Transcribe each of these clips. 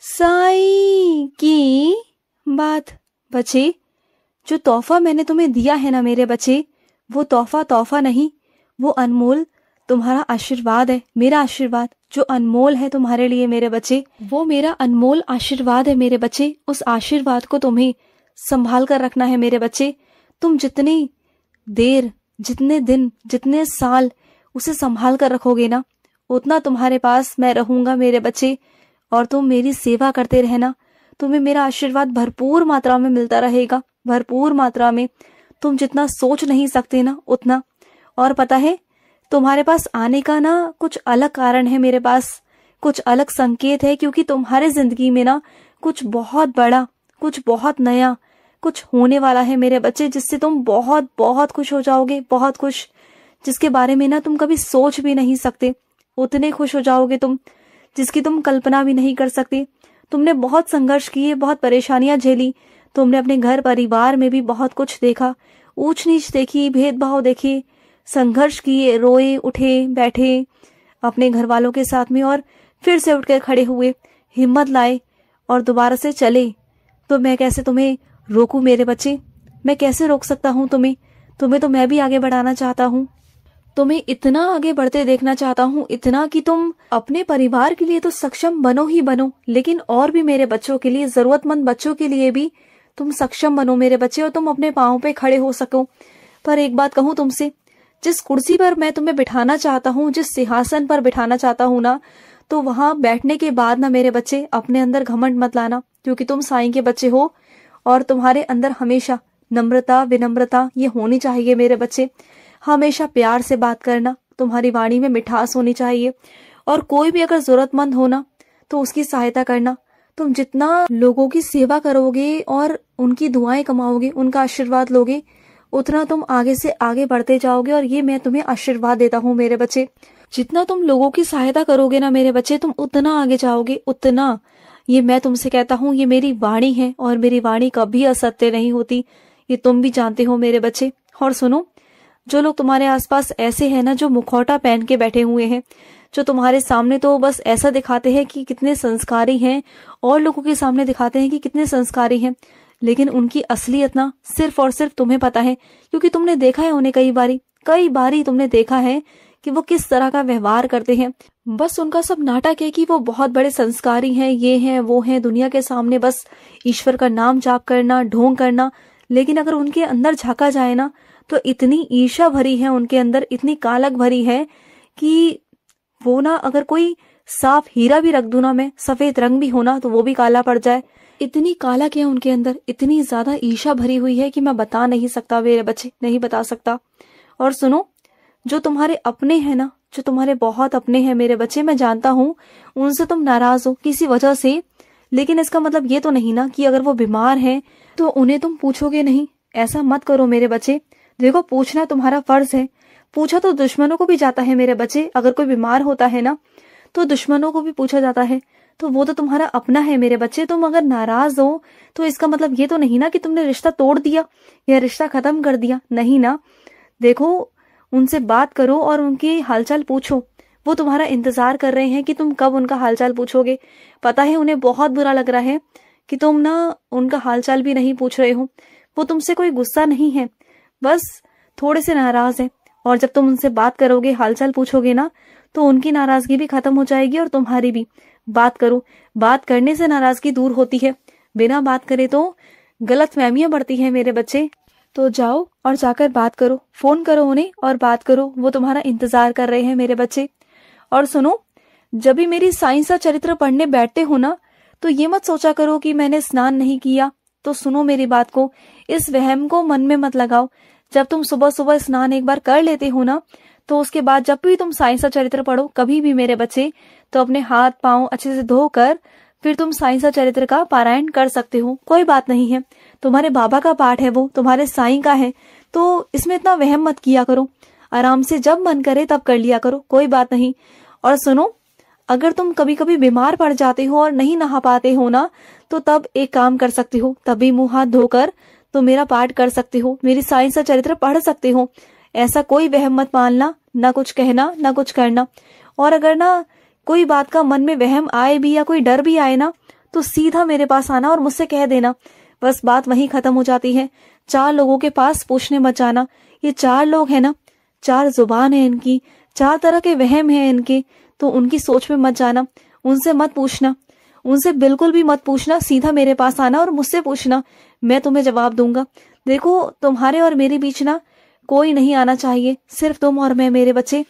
साईं की बात। बच्चे, जो तोहफा मैंने तुम्हें दिया है ना मेरे बच्चे, वो तोहफा नहीं, वो अनमोल तुम्हारा आशीर्वाद है, मेरा आशीर्वाद जो अनमोल है तुम्हारे लिए मेरे बच्चे, वो मेरा अनमोल आशीर्वाद है मेरे बच्चे। उस आशीर्वाद को तुम्हें संभाल कर रखना है मेरे बच्चे। तुम जितनी देर, जितने दिन, जितने साल उसे संभाल कर रखोगे ना, उतना तुम्हारे पास मैं रहूंगा मेरे बच्चे। और तुम मेरी सेवा करते रहना, तुम्हें मेरा आशीर्वाद भरपूर मात्रा में मिलता रहेगा, भरपूर मात्रा में। तुम जितना सोच नहीं सकते ना उतना। और पता है, तुम्हारे पास आने का ना कुछ अलग कारण है मेरे पास, कुछ अलग संकेत है, क्योंकि तुम्हारे जिंदगी में ना कुछ बहुत बड़ा, कुछ बहुत नया, कुछ होने वाला है मेरे बच्चे, जिससे तुम बहुत बहुत खुश हो जाओगे, बहुत खुश, जिसके बारे में ना तुम कभी सोच भी नहीं सकते। उतने खुश हो जाओगे तुम, जिसकी तुम कल्पना भी नहीं कर सकते। तुमने बहुत संघर्ष किए, बहुत परेशानियां झेली, तुमने अपने घर परिवार में भी बहुत कुछ देखा, ऊंच नीच देखी, भेदभाव देखे, संघर्ष किए, रोए, उठे, बैठे अपने घर वालों के साथ में, और फिर से उठकर खड़े हुए, हिम्मत लाए और दोबारा से चले। तो मैं कैसे तुम्हें रोकूं मेरे बच्चे? मैं कैसे रोक सकता हूँ तुम्हें? तुम्हें तो मैं भी आगे बढ़ाना चाहता हूँ, तुम्हें इतना आगे बढ़ते देखना चाहता हूँ, इतना कि तुम अपने परिवार के लिए तो सक्षम बनो ही बनो, लेकिन और भी मेरे बच्चों के लिए, जरूरतमंद बच्चों के लिए भी तुम सक्षम बनो मेरे बच्चे, और तुम अपने पांव पे खड़े हो सको। पर एक बात कहूँ तुमसे, जिस कुर्सी पर मैं तुम्हें बिठाना चाहता हूँ, जिस सिंहासन पर बिठाना चाहता हूँ ना, तो वहां बैठने के बाद ना मेरे बच्चे अपने अंदर घमंड मत लाना, क्योंकि तुम साईं के बच्चे हो और तुम्हारे अंदर हमेशा नम्रता, विनम्रता ये होनी चाहिए मेरे बच्चे। हमेशा प्यार से बात करना, तुम्हारी वाणी में मिठास होनी चाहिए, और कोई भी अगर जरूरतमंद हो ना तो उसकी सहायता करना। तुम जितना लोगों की सेवा करोगे और उनकी दुआएं कमाओगे, उनका आशीर्वाद लोगे, उतना तुम आगे से आगे बढ़ते जाओगे। और ये मैं तुम्हें आशीर्वाद देता हूँ मेरे बच्चे। जितना तुम लोगों की सहायता करोगे ना मेरे बच्चे, तुम उतना आगे जाओगे, उतना। ये मैं तुमसे कहता हूँ, ये मेरी वाणी है, और मेरी वाणी कभी असत्य नहीं होती, ये तुम भी जानते हो मेरे बच्चे। और सुनो, जो लोग तुम्हारे आसपास ऐसे हैं ना, जो मुखौटा पहन के बैठे हुए हैं, जो तुम्हारे सामने तो बस ऐसा दिखाते हैं कि कितने संस्कारी हैं, और लोगों के सामने दिखाते हैं कि कितने संस्कारी हैं, लेकिन उनकी असलियत ना सिर्फ और सिर्फ तुम्हें पता है, क्योंकि तुमने देखा है उन्हें कई बारी तुमने देखा है कि वो किस तरह का व्यवहार करते हैं। बस उनका सब नाटक है कि वो बहुत बड़े संस्कारी हैं, ये हैं वो हैं, दुनिया के सामने बस ईश्वर का नाम जाप करना, ढोंग करना। लेकिन अगर उनके अंदर झांका जाए ना, तो इतनी ईर्ष्या भरी है उनके अंदर, इतनी कालक भरी है कि वो ना, अगर कोई साफ हीरा भी रख दूं ना मैं, सफेद रंग भी होना, तो वो भी काला पड़ जाए। इतनी कालक है उनके अंदर, इतनी ज्यादा ईर्ष्या भरी हुई है कि मैं बता नहीं सकता मेरे बच्चे, नहीं बता सकता। और सुनो, जो तुम्हारे अपने हैं ना, जो तुम्हारे बहुत अपने हैं मेरे बच्चे, मैं जानता हूँ उनसे तुम नाराज हो किसी वजह से, लेकिन इसका मतलब ये तो नहीं ना कि अगर वो बीमार हैं तो उन्हें तुम पूछोगे नहीं। ऐसा मत करो मेरे बच्चे। देखो, पूछना तुम्हारा फर्ज है, पूछा तो दुश्मनों को भी जाता है मेरे बच्चे। अगर कोई बीमार होता है ना, तो दुश्मनों को भी पूछा जाता है, तो वो तो तुम्हारा अपना है मेरे बच्चे। तुम अगर नाराज हो तो इसका मतलब ये तो नहीं ना कि तुमने रिश्ता तोड़ दिया या रिश्ता खत्म कर दिया, नहीं ना। देखो, उनसे बात करो और उनकी हालचाल पूछो। वो तुम्हारा इंतजार कर रहे हैं कि तुम कब उनका हालचाल पूछोगे। पता है उन्हें बहुत बुरा लग रहा है कि तुम ना उनका हालचाल भी नहीं पूछ रहे हो। वो तुमसे कोई गुस्सा नहीं है, बस थोड़े से नाराज है। और जब तुम उनसे बात करोगे, हालचाल पूछोगे ना, तो उनकी नाराजगी भी खत्म हो जाएगी और तुम्हारी भी। बात करो, बात करने से नाराजगी दूर होती है, बिना बात करे तो गलतफहमियां बढ़ती है मेरे बच्चे। तो जाओ और जाकर बात करो, फोन करो उन्हें और बात करो, वो तुम्हारा इंतजार कर रहे हैं मेरे बच्चे। और सुनो, जब भी मेरी साईं सा चरित्र पढ़ने बैठते हो ना, तो ये मत सोचा करो कि मैंने स्नान नहीं किया। तो सुनो मेरी बात को, इस वहम को मन में मत लगाओ। जब तुम सुबह सुबह स्नान एक बार कर लेते हो ना, तो उसके बाद जब भी तुम साईं सा चरित्र पढ़ो कभी भी मेरे बच्चे, तो अपने हाथ पांव अच्छे से धोकर फिर तुम साईं सा चरित्र का पारायण कर सकते हो। कोई बात नहीं है, तुम्हारे बाबा का पाठ है, वो तुम्हारे साईं का है, तो इसमें इतना वहम मत किया करो। आराम से जब मन करे तब कर लिया करो, कोई बात नहीं। और सुनो, अगर तुम कभी कभी बीमार पड़ जाते हो और नहीं नहा पाते हो ना, तो तब एक काम कर सकते हो, तभी मुंह हाथ धोकर तो मेरा पाठ कर सकते हो, मेरी साईं सा चरित्र पढ़ सकते हो। ऐसा कोई वहम मत मानना, ना कुछ कहना ना कुछ करना। और अगर ना कोई बात का मन में वहम आए भी या कोई डर भी आए ना, तो सीधा मेरे पास आना और मुझसे कह देना। बस बात वहीं खत्म हो जाती है। 4 लोगों के पास पूछने मत जाना। ये 4 लोग हैं ना, 4 जुबान है इनकी, 4 तरह के वहम है इनके, तो उनकी सोच में मत जाना, उनसे मत पूछना, उनसे बिल्कुल भी मत पूछना। सीधा मेरे पास आना और मुझसे पूछना, मैं तुम्हें जवाब दूंगा। देखो, तुम्हारे और मेरे बीच ना कोई नहीं आना चाहिए, सिर्फ तुम और मैं मेरे बच्चे।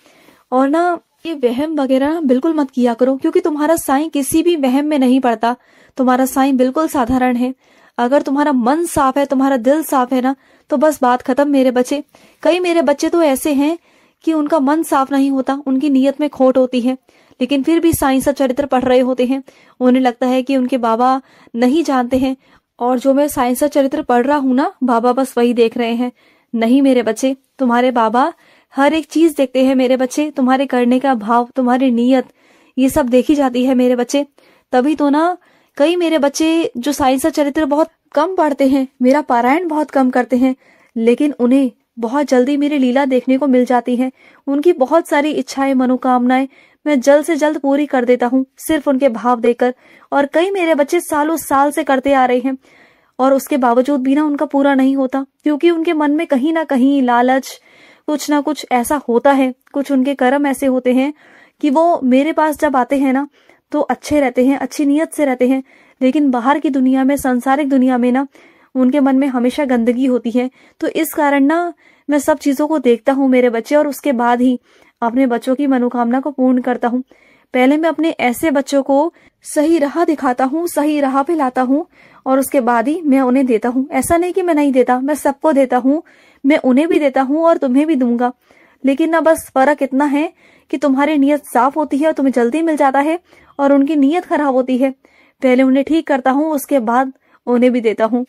और ना ये वहम वगैरह ना बिल्कुल मत किया करो, क्योंकि तुम्हारा साईं किसी भी वहम में नहीं पड़ता। तुम्हारा साईं बिल्कुल साधारण है। अगर तुम्हारा मन साफ है, तुम्हारा दिल साफ है ना, तो बस बात खत्म मेरे बच्चे। कई मेरे बच्चे तो ऐसे हैं कि उनका मन साफ नहीं होता, उनकी नीयत में खोट होती है, लेकिन फिर भी साईं सच्चरित्र पढ़ रहे होते हैं। उन्हें लगता है कि उनके बाबा नहीं जानते हैं, और जो मैं साईं सच्चरित्र पढ़ रहा हूँ ना, बाबा बस वही देख रहे हैं। नहीं मेरे बच्चे, तुम्हारे बाबा हर एक चीज देखते हैं मेरे बच्चे। तुम्हारे करने का भाव, तुम्हारी नीयत, ये सब देखी जाती है मेरे बच्चे। तभी तो ना कई मेरे बच्चे जो साईं सच्चरित्र बहुत कम पढ़ते हैं, मेरा पारायण बहुत कम करते हैं, लेकिन उन्हें बहुत जल्दी मेरी लीला देखने को मिल जाती है। उनकी बहुत सारी इच्छाएं, मनोकामनाएं मैं जल्द से जल्द पूरी कर देता हूँ, सिर्फ उनके भाव देकर। और कई मेरे बच्चे सालों साल से करते आ रहे हैं, और उसके बावजूद भी ना उनका पूरा नहीं होता, क्योंकि उनके मन में कहीं ना कहीं लालच, कुछ ना कुछ ऐसा होता है। कुछ उनके कर्म ऐसे होते हैं कि वो मेरे पास जब आते हैं ना तो अच्छे रहते हैं, अच्छी नीयत से रहते हैं, लेकिन बाहर की दुनिया में, सांसारिक दुनिया में ना उनके मन में हमेशा गंदगी होती है। तो इस कारण ना मैं सब चीजों को देखता हूँ मेरे बच्चे, और उसके बाद ही अपने बच्चों की मनोकामना को पूर्ण करता हूँ। पहले मैं अपने ऐसे बच्चों को सही राह दिखाता हूँ, सही राह पे लाता हूँ, और उसके बाद ही मैं उन्हें देता हूँ। ऐसा नहीं कि मैं नहीं देता, मैं सबको देता हूँ, मैं उन्हें भी देता हूँ और तुम्हें भी दूंगा। लेकिन ना बस फर्क इतना है कि तुम्हारी नीयत साफ होती है और तुम्हें जल्दी मिल जाता है, और उनकी नीयत खराब होती है। पहले उन्हें ठीक करता हूँ, उसके बाद उन्हें भी देता हूँ।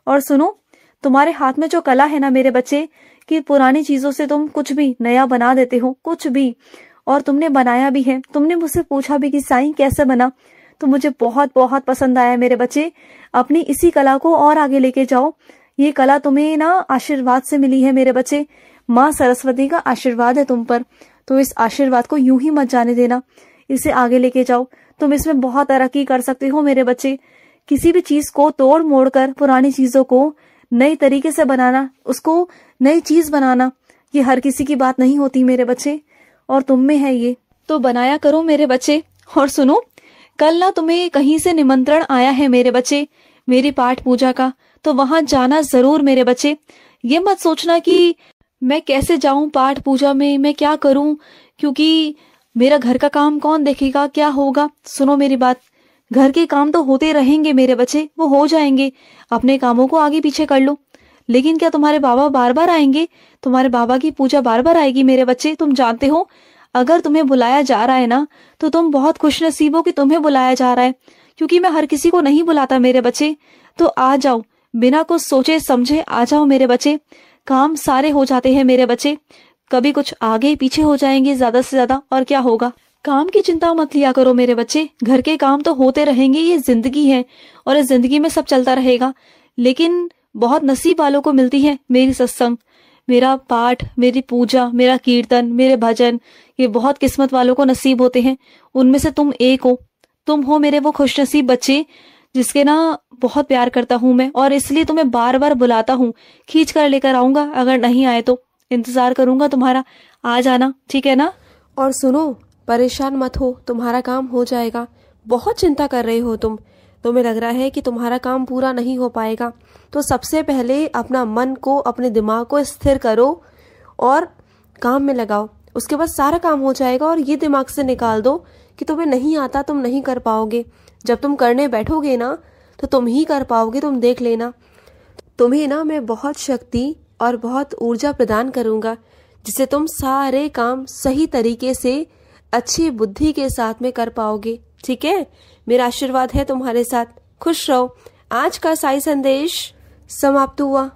और सुनो, तुम्हारे हाथ में जो कला है ना मेरे बच्चे, कि पुरानी चीजों से तुम कुछ भी नया बना देते हो, कुछ भी, और तुमने बनाया भी है। तुमने मुझसे पूछा भी कि साईं कैसे बना, तो मुझे बहुत बहुत पसंद आया मेरे बच्चे। अपनी इसी कला को और आगे लेके जाओ। ये कला तुम्हें ना आशीर्वाद से मिली है मेरे बच्चे। माँ सरस्वती का आशीर्वाद है तुम पर, तो इस आशीर्वाद को यूं ही मत जाने देना, इसे आगे लेके जाओ। तुम इसमें बहुत तरक्की कर सकते हो मेरे बच्चे। किसी भी चीज को तोड़ मोड़ कर, पुरानी चीजों को नई तरीके से बनाना, उसको नई चीज बनाना, ये हर किसी की बात नहीं होती मेरे बच्चे, और तुम में है ये, तो बनाया करो मेरे बच्चे। और सुनो, कल ना तुम्हें कहीं से निमंत्रण आया है मेरे बच्चे, मेरी पाठ पूजा का, तो वहां जाना जरूर मेरे बच्चे। ये मत सोचना कि मैं कैसे जाऊं पाठ पूजा में, मैं क्या करूं, क्योंकि मेरा घर का काम कौन देखेगा, क्या होगा। सुनो मेरी बात, घर के काम तो होते रहेंगे मेरे बच्चे, वो हो जाएंगे। अपने कामों को आगे पीछे कर लो। लेकिन क्या तुम्हारे बाबा बार बार आएंगे? तुम्हारे बाबा की पूजा बार बार आएगी मेरे बच्चे। तुम जानते हो, अगर तुम्हें बुलाया जा रहा है ना, तो तुम बहुत खुशनसीब हो कि तुम्हें बुलाया जा रहा है, क्योंकि मैं हर किसी को नहीं बुलाता मेरे बच्चे। तो आ जाओ, बिना कुछ सोचे समझे आ जाओ मेरे बच्चे। काम सारे हो जाते हैं मेरे बच्चे, कभी कुछ आगे पीछे हो जाएंगे ज्यादा से ज्यादा, और क्या होगा। काम की चिंता मत लिया करो मेरे बच्चे, घर के काम तो होते रहेंगे, ये जिंदगी है, और इस जिंदगी में सब चलता रहेगा। लेकिन बहुत नसीब वालों को मिलती है मेरी सत्संग, मेरा पाठ, मेरी पूजा, मेरा कीर्तन, मेरे भजन, ये बहुत किस्मत वालों को नसीब होते हैं। उनमें से तुम एक हो। तुम हो मेरे वो खुशनसीब बच्चे जिसके ना बहुत प्यार करता हूं मैं, और इसलिए तुम्हें बार बार बुलाता हूँ। खींच कर लेकर आऊंगा, अगर नहीं आए तो इंतजार करूंगा तुम्हारा, आ जाना, ठीक है ना। और सुनो, परेशान मत हो, तुम्हारा काम हो जाएगा। बहुत चिंता कर रहे हो तुम, तुम्हें लग रहा है कि तुम्हारा काम पूरा नहीं हो पाएगा। तो सबसे पहले अपना मन को, अपने दिमाग को स्थिर करो और काम में लगाओ, उसके बाद सारा काम हो जाएगा। और ये दिमाग से निकाल दो कि तुम्हें नहीं आता, तुम नहीं कर पाओगे। जब तुम करने बैठोगे ना, तो तुम ही कर पाओगे, तुम देख लेना। तुम्हें ना मैं बहुत शक्ति और बहुत ऊर्जा प्रदान करूंगा, जिससे तुम सारे काम सही तरीके से, अच्छी बुद्धि के साथ में कर पाओगे, ठीक है। मेरा आशीर्वाद है तुम्हारे साथ, खुश रहो। आज का साई संदेश समाप्त हुआ।